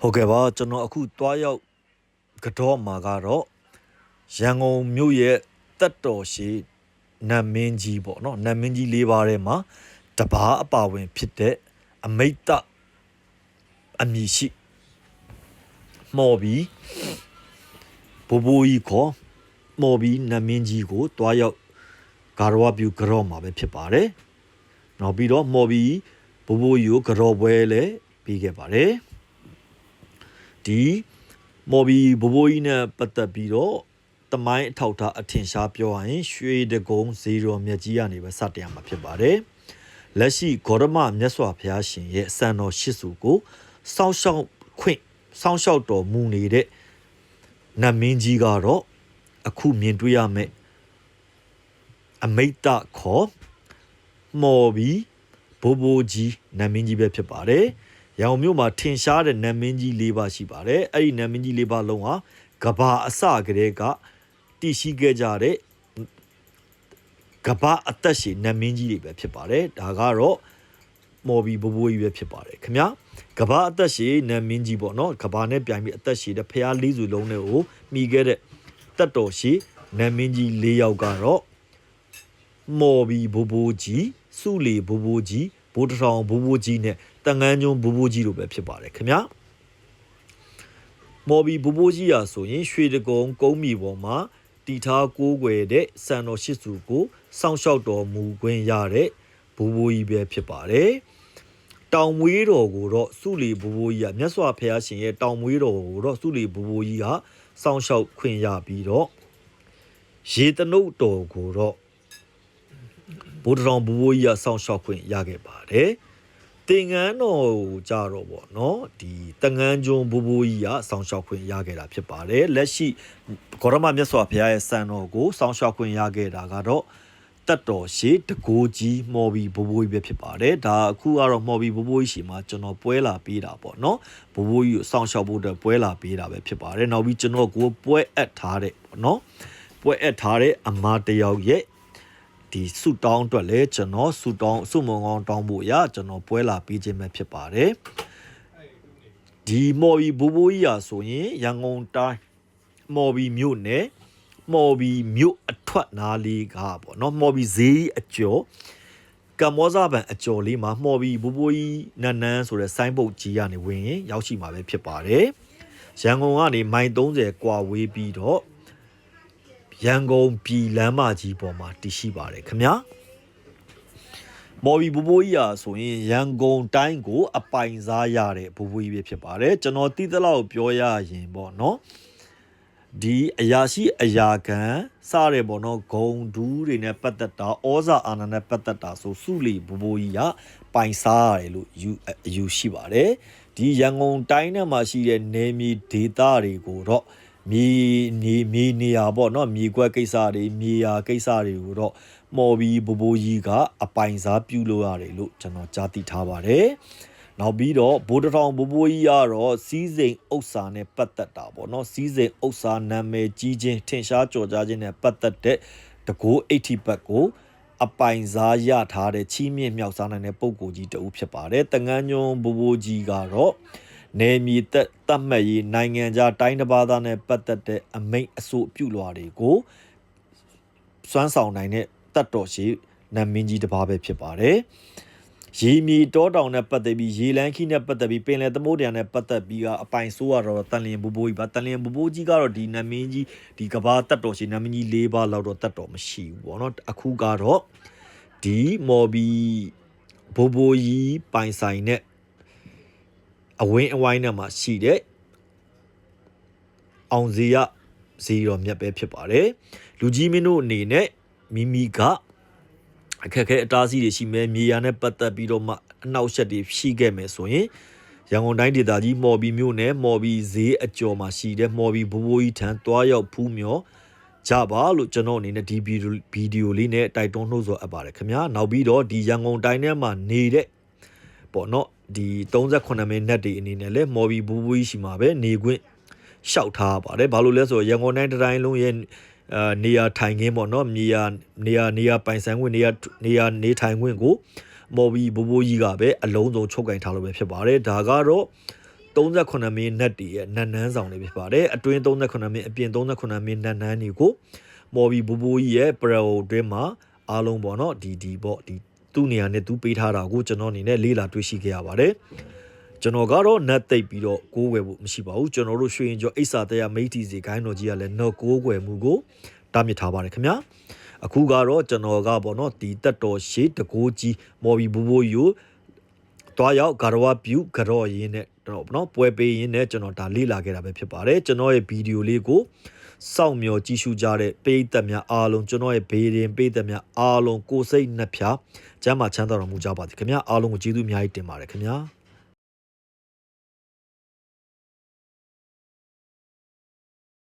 ဟုတ်ကဲ့ပါကျွန်တော်အခုတွားရောက်ကတော့မှာကတော့ရန်ကုန်မြို့ရဲ့တက်တော်ရှိနတ်မင်းကြီးပေါ့နော်နတ်မင်းကြီး၄ပါးထဲမှာတပါးအပါဝင်ဖြစ်တဲ့အမိတ်တအမည်ရှိမော်ဘီဘိုးဘိုးကြီးခေါ်မော်ဘီနတ်မင်းကြီးကိုတွားရောက်ဂါရဝပြုကြော့မှာပဲဖြစ်ပါတယ်နောက်ပြီးတော့မော်ဘီဘိုးဘိုးကြီးကိုကြော့ပွဲလည်းပြီးခဲ့ပါတယ်ဒီမော်ဘီဘိုးဘိုးကြီးနဲ့ပတ်သက်ပြီးတော့တမိုင်းအထောက်ထားအထင်ရှားပြောရရင်ရွှေတကုံဇီရောမြတ်ကြီးကနေပဲစတင်ရမှာဖြစ်ပါတယ်လက်ရှိဂေါရမမြတ်စွာဘုရားရှင်ရဲ့စံတော်ရှစ်စုကိုစောင့်ရှောက်တော်မူနေတဲ့နတ်မင်းကြီးကတော့အခုမြင်တွေ့ရမယ့်အမိတ်တခေါ်မော်ဘီဘိုးဘိုးကြီးနတ်မင်းကြီးပဲဖြစ်ပါတယ်ရန်ကုန်မြို့မှာထင်ရှားတဲ့နတ်မင်းကြီး၄ပါးရှိပါတယ်အဲ့ဒီနတ်မင်းကြီး၄ပါးလုံးဟာကဘာအစကတည်းကတည်ရှိခဲ့ကြတဲ့ကဘာအသက်ရှင်နတ်မင်းကြီးတွေပဲဖြစ်ပါတယ်ဒါကတော့မော်ဘီဘိုးဘိုးကြီးပဲဖြစ်ပါတယ်ခင်ဗျာကဘာအသက်ရှင်နတ်မင်းကြီးပေါ့နော်ကဘာနဲ့ပြိုင်ပြီးအသက်ရှင်တဲ့ဖျားလေးစုလုံးတွေကိုမှီခဲ့တဲ့တက်တော်ရှိနတ်မင်းကြီး၄ယောက်ကတော့မော်ဘီဘိုးဘိုးကြီးစုလီဘိုးဘိုးကြီးဘိုးတထောင်ဘိုးဘိုးကြီးနဲ့တန်ငန်းကျုံဘိုးဘိုးကြီးတို့ပဲဖြစ်ပါတယ်ခင်ဗျာမော်ဘီဘိုးဘိုးကြီးရာဆိုရင်ရွှေတကုံကုန်းမီပေါ်မှာတီထားကိုးကွယ်တဲ့စံတော်ရှစ်စုကိုစောင့်ရှောက်တော်မူခွင့်ရတဲ့ဘိုးဘိုးကြီးပဲဖြစ်ပါတယ်တောင်မွေးတော်ကိုတော့စုလီဘိုးဘိုးကြီးကမြတ်စွာဘုရားရှင်ရဲ့တောင်မွေးတော်ကိုတော့စုလီဘိုးဘိုးကြီးကစောင့်ရှောက်ခွင့်ရပြီးတော့ရေတနုတ်တော်ကိုတော့ဘိုးတော်ဘိုးဘိုးကြီးကစောင့်ရှောက်ခွင့်ရခဲ့ပါတယ်တင်ငန်းတော်ကိုကြတော့ပေါ့နော်ဒီတငန်းကျွန်းဘိုးဘိုးကြီးကစောင့်ရှောက်ခွင့်ရခဲ့တာဖြစ်ပါတယ်လက်ရှိဂေါရမမြတ်စွာဘုရားရဲ့စံတော်ကိုစောင့်ရှောက်ခွင့်ရခဲ့တာကတော့တက်တော်ရှိတကိုးကြီးမော်ဘီဘိုးဘိုးကြီးပဲဖြစ်ပါတယ်ဒါအခုကတော့မော်ဘီဘိုးဘိုးကြီးရှိမှာကျွန်တော်ပွဲလာပေးတာပေါ့နော်ဘိုးဘိုးကြီးကိုစောင့်ရှောက်ဖို့အတွက်ပွဲလာပေးတာပဲဖြစ်ပါတယ်နောက်ပြီးကျွန်တော်ကိုပွဲအပ်ထားတဲ့ပေါ့နော်ပွဲအပ်ထားတဲ့အမတယောက်ရဲ့ဒီဆူတောင်းအတွက်လည်းကျွန်တော်ဆူမုံကောင်းတောင်းဖို့ရကျွန်တော်ပွဲလာပေးခြင်းပဲဖြစ်ပါတယ်ဒီမော်ဘီဘိုးဘိုးကြီးရာဆိုရင်ရန်ကုန်တိုင်းမော်ဘီမြို့နယ်မော်ဘီမြို့အထွက်နားလေးကပေါ့နော်မော်ဘီဈေးအကျော်ကမ္ဘောဇဘန်အကျော်လေးမှာမော်ဘီဘိုးဘိုးကြီးနန်းနန်းဆိုတဲ့ဆိုင်းဘုတ်ကြီးကနေဝင်ရင်ရောက်ရှိမှာပဲဖြစ်ပါတယ်ရန်ကုန်ကနေမိုင်30ကွာဝေးပြီးတော့ရန်ကုန်ပြည်လမ်းမကြီးပေါ်မှာတည်ရှိပါတယ်ခင်ဗျာမော်ဘီဘိုးဘိုးကြီးရာဆိုရင်ရန်ကုန်တိုင်းကိုအပိုင်စားရတဲ့ဘိုးဘိုးကြီးပဲဖြစ်ပါတယ်ကျွန်တော်တိသလောက်ပြောရရင်ပေါ့နော်ဒီအရာရှိအရာခံစရဲပေါ့နော်ဂုံဒူးတွေနဲ့ပတ်သက်တာဩဇာအာဏာနဲ့ပတ်သက်တာဆိုစုလီဘိုးဘိုးကြီးကပိုင်စားရတယ်လို့ယူရှိပါတယ်ဒီရန်ကုန်တိုင်းထဲမှာရှိတဲ့နေမြေဒေသတွေကိုတော့မြေနေရာပေါ့နော်မြေကွက်ကိစ္စတွေမြေယာကိစ္စတွေကိုတော့မော်ဘီဘိုးဘိုးကြီးကအပိုင်စားပြုလို့ရတယ်လို့ကျွန်တော်ကြားသိထားပါတယ်နောက်ပြီးတော့ဘိုးတထောင်ဘိုးဘိုးကြီးကတော့စီးစိမ်ဥစ္စာနဲ့ပတ်သက်တာပေါ့နော်စီးစိမ်ဥစ္စာနာမည်ကြီးခြင်းထင်ရှားကြော်ကြားခြင်းနဲ့ပတ်သက်တဲ့တကိုး80ပတ်ကိုအပိုင်စားရထားတဲ့ချီးမြှင့်မြောက်စားနိုင်တဲ့ပုံကိုကြီးတဦးဖြစ်ပါတယ်တငန်းညွန်းဘိုးဘိုးကြီးကတော့နေမြေတတ်မှတ်ရေးနိုင်ငံခြားတိုင်းတစ်ပါးသားနဲ့ပတ်သက်တဲ့အမိန့်အဆိုပြုလွှာတွေကိုစွမ်းဆောင်နိုင်တဲ့တတ်တော်ရှိနတ်မင်းကြီးတစ်ပါးပဲဖြစ်ပါတယ်ရေမြေတောတောင်နဲ့ပတ်သက်ပြီးရေလန်းခီးနဲ့ပတ်သက်ပြီးပင်လယ်သမုဒ္ဒရာနဲ့ပတ်သက်ပြီးကအပိုင်ဆိုးရတော့တန်လျင်ဘိုးဘိုးကြီးပါတန်လျင်ဘိုးဘိုးကြီးကတော့ဒီနတ်မင်းကြီးဒီကဘာတတ်တော်ရှိနတ်မင်းကြီး၄ပါးလောက်တော့တတ်တော်မရှိဘူးပေါ့နော်အခုကတော့ဒီမော်ဘီဘိုးဘိုးကြီးပိုင်ဆိုင်တဲ့အဝင်းအဝိုင်းနဲ့မှာရှိတဲ့အောင်ဇေယဈေးတော်မြတ်ပဲဖြစ်ပါတယ်လူကြီးမင်းတို့အနေနဲ့မိမိကအခက်အခဲအတားအဆီးတွေရှိမယ်မြေယာနဲ့ပတ်သက်ပြီးတော့မှအနောက်ရှက်တွေရှိခဲ့မယ်ဆိုရင်ရန်ကုန်တိုင်းဒေသကြီးမော်ဘီမြို့နယ်မော်ဘီဈေးအကျော်မှာရှိတဲ့မော်ဘီဘိုးဘိုးကြီးထံတွားရောက်ဖူးမြော်ကြပါလို့ကျွန်တော်အနေနဲ့ဒီဗီဒီယိုလေးနဲ့တိုက်တွန်းနှိုးဆော်အပ်ပါတယ်ခင်ဗျာနောက်ပြီးတော့ဒီရန်ကုန်တိုင်းထဲမှာနေတဲ့ပေါ့နော်ဒီ38မိနစ်တွေအနေနဲ့လဲမော်ဘီဘိုးဘိုးကြီးရှိမှာပဲနေခွင့်ရှောက်ထားပါတယ်ဘာလို့လဲဆိုတော့ရန်ကုန်တိုင်းတိုင်းလုံးရဲ့နေရာထိုင်ခင်းပေါ့နော်နေရာပိုင်ဆိုင်ခွင့်နေရာနေထိုင်ခွင့်ကိုမော်ဘီဘိုးဘိုးကြီးကပဲအလုံးစုံချုပ်ကင်ထားလို့ပဲဖြစ်ပါတယ်ဒါကတော့ 38မင်းနတ်တီရဲ့နတ်နန်းဆောင်လေးဖြစ်ပါတယ်အတွင်း38မင်းအပြင်38မင်းနတ်နန်းတွေကိုမော်ဘီဘူဘူကြီးရဲ့ပရအိုတွင်းမှာအားလုံးပေါ့နော်ဒီပေါ့ဒီသူ့နေရာနဲ့သူပေးထားတာကိုကျွန်တော်အနေနဲ့လေးလာတွေ့ရှိခဲ့ရပါတယ်ကျွန်တော်ကတော့နတ်သိပ်ပြီးတော့ကိုးကွယ်ဖို့မရှိပါဘူးကျွန်တော်တို့ရွှေရင်ကျော်အိဆာတရားမိတ်တီစီခိုင်းတော်ကြီးကလည်းနော်ကိုးကွယ်မှုကိုတားမြစ်ထားပါတယ်ခင်ဗျာအခုကတော့ကျွန်တော်ကပေါ့နော်ဒီတက်တော်ရှေးတကိုးကြီးမော်ဘီဘူဘူကြီးကိုတွားရောက်ဂါရဝပြူကြော့ရင်းနဲ့တော့နော်ပွဲပေးရင်းနဲ့ကျွန်တော်ဒါလေ့လာခဲ့တာပဲဖြစ်ပါတယ်ကျွန်တော်ရဲ့ဗီဒီယိုလေးကိုစောင့်မျှော်ကြည့်ရှုကြတဲ့ပရိသတ်များအားလုံးကျွန်တော်ရဲ့ဘေးရင်ပရိသတ်များအားလုံးကိုစိတ်နှဖျားကျမ်းမာချမ်းသာတော်မူကြပါစေခင်ဗျာအားလုံးကိုကျေးဇူးအများကြီးတင်ပါတယ်ခင်ဗျာ